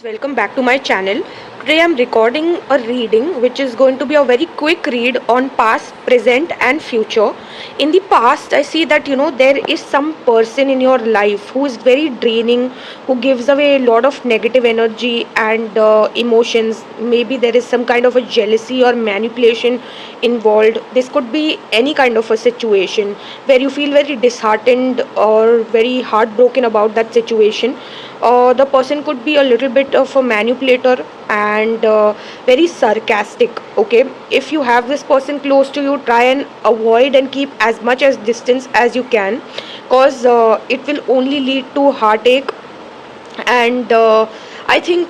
Welcome back to my channel. Today I'm recording a reading which is going to be a very quick read on past, present and future. In the past I see that there is some person in your life who is very draining, who gives away a lot of negative energy and emotions. Maybe there is some kind of a jealousy or manipulation involved. This could be any kind of a situation where you feel very disheartened or very heartbroken about that situation. The person could be a little bit of a manipulator and very sarcastic. Okay, if you have this person close to you, try and avoid and keep as much as distance as you can, because it will only lead to heartache. And I think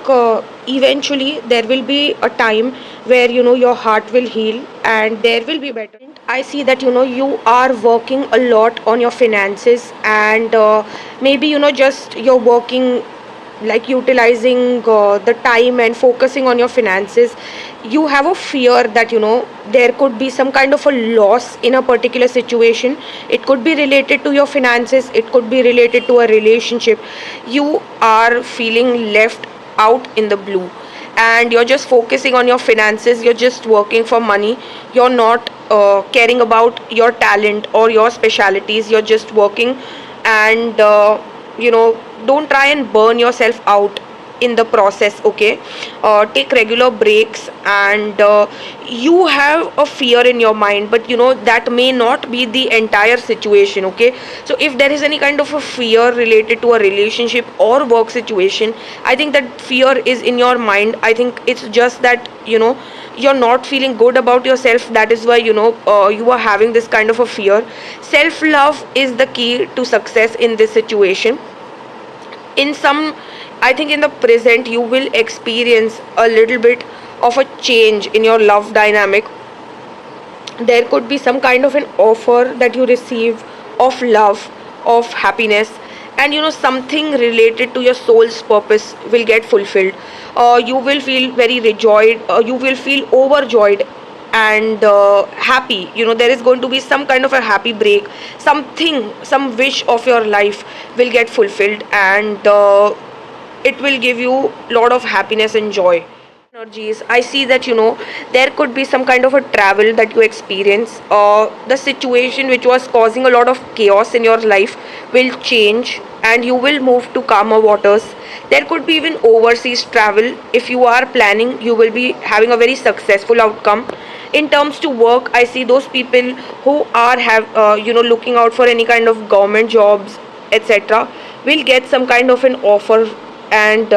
eventually there will be a time where your heart will heal and there will be better. I see that you are working a lot on your finances, and maybe just you're working, like utilizing the time and focusing on your finances. You have a fear that there could be some kind of a loss in a particular situation. It could be related to your finances, it could be related to a relationship. You are feeling left out in the blue, and you're just focusing on your finances, you're just working for money. You're not caring about your talent or your specialities. You're just working, and don't try and burn yourself out in the process. Okay, take regular breaks. And you have a fear in your mind, but that may not be the entire situation. Okay, so if there is any kind of a fear related to a relationship or work situation, I think that fear is in your mind. I think it's just that you're not feeling good about yourself. That is why you are having this kind of a fear. Self love is the key to success in this situation. In some, I think in the present you will experience a little bit of a change in your love dynamic. There could be some kind of an offer that you receive of love, of happiness, and something related to your soul's purpose will get fulfilled. You will feel very rejoiced, you will feel overjoyed and happy. There is going to be some kind of a happy break. Something, some wish of your life will get fulfilled, and it will give you a lot of happiness and joy. Energies, I see that there could be some kind of a travel that you experience. The situation which was causing a lot of chaos in your life will change, and you will move to calmer waters. There could be even overseas travel. If you are planning, you will be having a very successful outcome. In terms to work, I see those people who are have looking out for any kind of government jobs, etc., will get some kind of an offer. And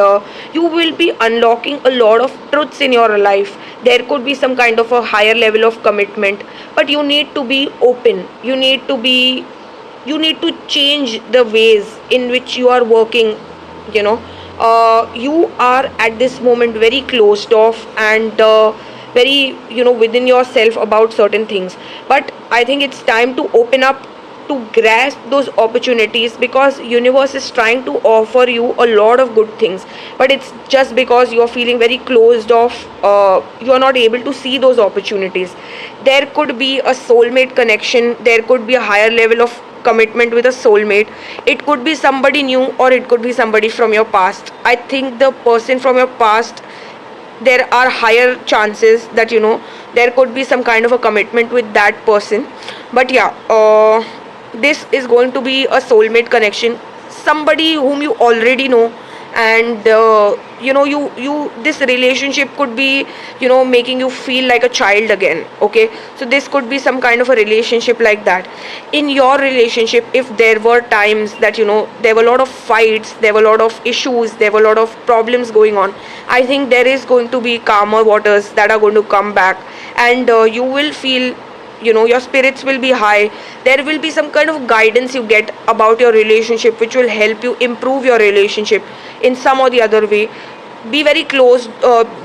you will be unlocking a lot of truths in your life. There could be some kind of a higher level of commitment, but you need to be open. You need to change the ways in which you are working. You are at this moment very closed off and very within yourself about certain things. But I think it's time to open up, to grasp those opportunities, because universe is trying to offer you a lot of good things. But it's just because you're feeling very closed off, you're not able to see those opportunities. There could be a soulmate connection, there could be a higher level of commitment with a soulmate. It could be somebody new, or it could be somebody from your past. I think the person from your past, there are higher chances that there could be some kind of a commitment with that person. But yeah, this is going to be a soulmate connection, somebody whom you already know. And you this relationship could be making you feel like a child again. Okay, so this could be some kind of a relationship like that. In your relationship, if there were times that there were a lot of fights, there were a lot of issues, there were a lot of problems going on, I think there is going to be calmer waters that are going to come back. And you will feel your spirits will be high. There will be some kind of guidance you get about your relationship, which will help you improve your relationship in some or the other way. Be very closed,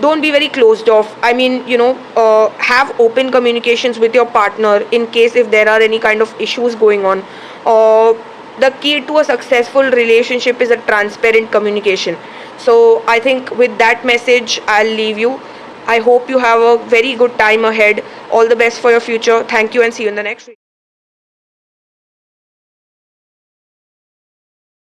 don't be very closed off. I mean, have open communications with your partner in case if there are any kind of issues going on. The key to a successful relationship is a transparent communication. So I think with that message I'll leave you. I hope you have a very good time ahead. All the best for your future. Thank you, and see you in the next video.